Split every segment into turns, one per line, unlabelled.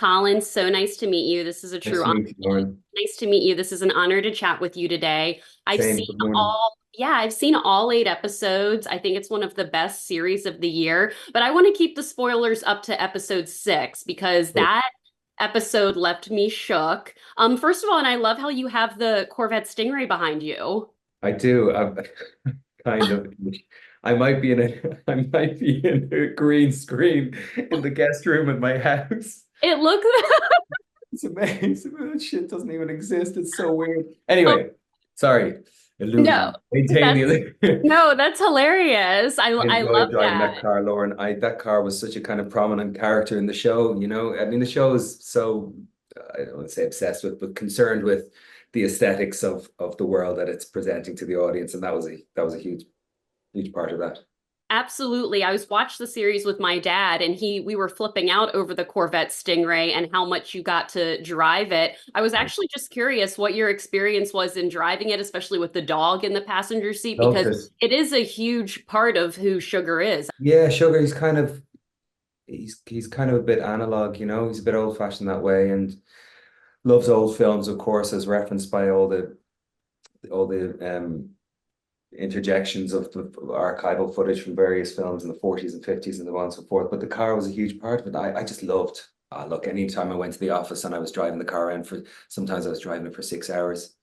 Colin, so nice to meet you. This is a
Nice
true
to
honor.
meet you, Lauren.
Nice to meet you. This is an honor to chat with you today. I've
Same.
seen
Good morning.
all 8 episodes. I think it's one of the best series of the year, but I want to keep the spoilers up to episode 6 because
Cool.
that episode left me shook. First of all, and I love how you have the Corvette Stingray behind you.
I do. I'm kind of. I might be in a. I might be in a green screen in the guest room at my house.
It looks
It's amazing. That shit doesn't even exist. It's so weird.
oh
Anyway, sorry.
no,
Illusion. Maintain the
that's
illusion.
no, that's hilarious. I
I
I
enjoyed
love
driving
that.
that car, Lauren. That car was such a kind of prominent character in the show, you know. I mean, the show is so I don't want to say obsessed with, but concerned with the aesthetics of the world that it's presenting to the audience, and that was a huge part of that.
Absolutely. I was watched the series with my dad and we were flipping out over the Corvette Stingray and how much you got to drive it. I was actually just curious what your experience was in driving it, especially with the dog in the passenger seat,
Loved
because
it.
it is a huge part of who Sugar is.
Yeah, Sugar, he's kind of a bit analog, you know. He's a bit old-fashioned that way, and loves old films, of course, as referenced by all the interjections of the archival footage from various films in the 40s and 50s and so on and so forth. But the car was a huge part of it. I just loved. Look, anytime I went to the office and I was driving the car around sometimes I was driving it for 6 hours,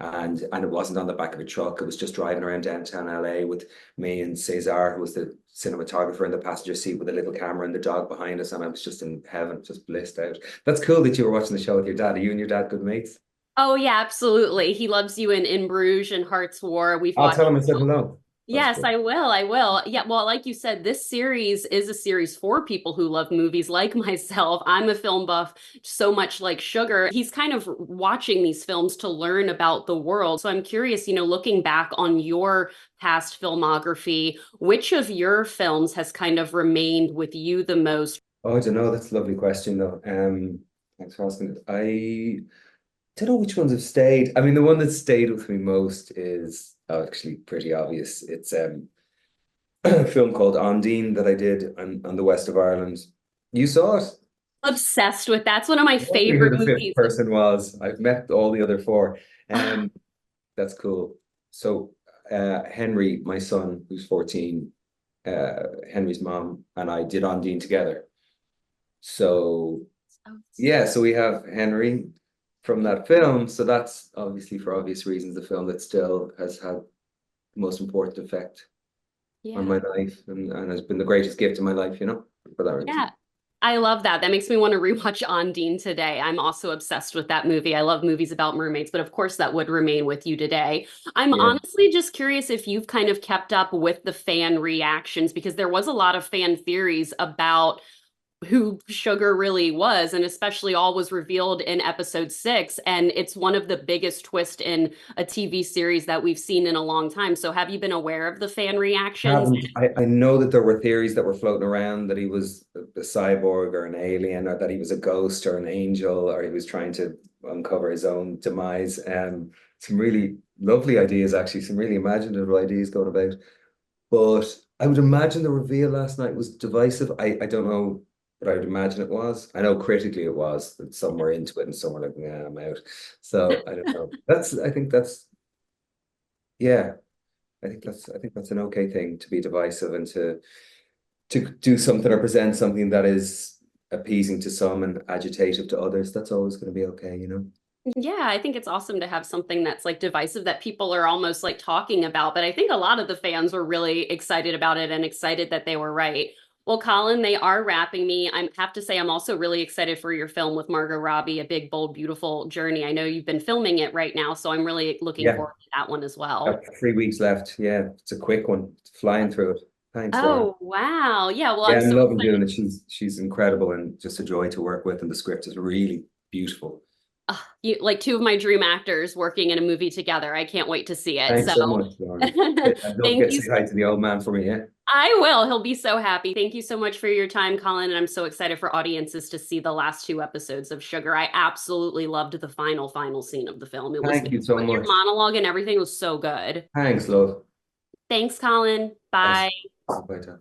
and it wasn't on the back of a truck. It was just driving around downtown LA with me and Cesar, who was the cinematographer in the passenger seat with a little camera and the dog behind us, and I was just in heaven, just blissed out. That's cool that you were watching the show with your dad. Are you and your dad good mates?
Oh yeah, absolutely. He loves you in Bruges and Hearts War. We've
I'll tell
watched.
him I said hello. That's
Yes,
cool.
I will. I will. Yeah, well, like you said, this series is a series for people who love movies like myself. I'm a film buff, so much like Sugar. He's kind of watching these films to learn about the world. So I'm curious, looking back on your past filmography, which of your films has kind of remained with you the most?
Oh, I don't know. That's a lovely question, though. Thanks for asking it. I don't know which ones have stayed. I mean, the one that stayed with me most is actually pretty obvious. It's a film called Ondine that I did on the west of Ireland. You saw it?
Obsessed with that's one of my
I wonder who
favorite
the fifth
movies.
person was. I've met all the other four. Um, that's cool. So, Henry, my son, who's 14, Henry's mom and I did Ondine together. So yeah, so we have Henry from that film. So that's obviously for obvious reasons the film that still has had the most important effect on
Yeah.
my life and has been the greatest gift in my life, you know, for that reason.
Yeah. I love that. That makes me want to rewatch Ondine today. I'm also obsessed with that movie. I love movies about mermaids, but of course that would remain with you today. I'm
Yeah.
honestly just curious if you've kind of kept up with the fan reactions because there was a lot of fan theories about who Sugar really was, and especially all was revealed in episode 6. And it's one of the biggest twists in a TV series that we've seen in a long time. So have you been aware of the fan reactions?
Haven't I know that there were theories that were floating around that he was a cyborg or an alien or that he was a ghost or an angel or he was trying to uncover his own demise. Some really lovely ideas, actually, some really imaginative ideas going about. But I would imagine the reveal last night was divisive. I don't know, but I would imagine it was. I know critically it was, that some were into it and some were like, yeah, I'm out. So I don't know. I think yeah, I think that's an okay thing to be divisive and to do something or present something that is appeasing to some and agitative to others. That's always going to be okay, you know?
Yeah, I think it's awesome to have something that's like divisive that people are almost like talking about. But I think a lot of the fans were really excited about it and excited that they were right. Well, Colin, they are wrapping me. I have to say, I'm also really excited for your film with Margot Robbie, A Big, Bold, Beautiful Journey. I know you've been filming it right now, so I'm really looking
Yeah,
forward to that one as well.
got 3 weeks left. Yeah, it's a quick one. It's flying through it. Thanks, Lauren.
Oh, wow. Yeah, well,
Yeah,
I'm
I'm
so
loving
excited.
doing it. She's incredible and just a joy to work with, and the script is really beautiful.
Like two of my dream actors working in a movie together. I can't wait to see it. So
Thanks so much, Lauren. And don't
thank
forget to
you.
say hi to the old man for me, yeah?
I will. He'll be so happy. Thank you so much for your time, Colin. And I'm so excited for audiences to see the last 2 episodes of Sugar. I absolutely loved the final scene of the film. It was
Thank you so
your
much.
monologue and everything was so good.
Thanks, love.
Thanks, Colin.
Thanks.
Bye.
Bye, Tom.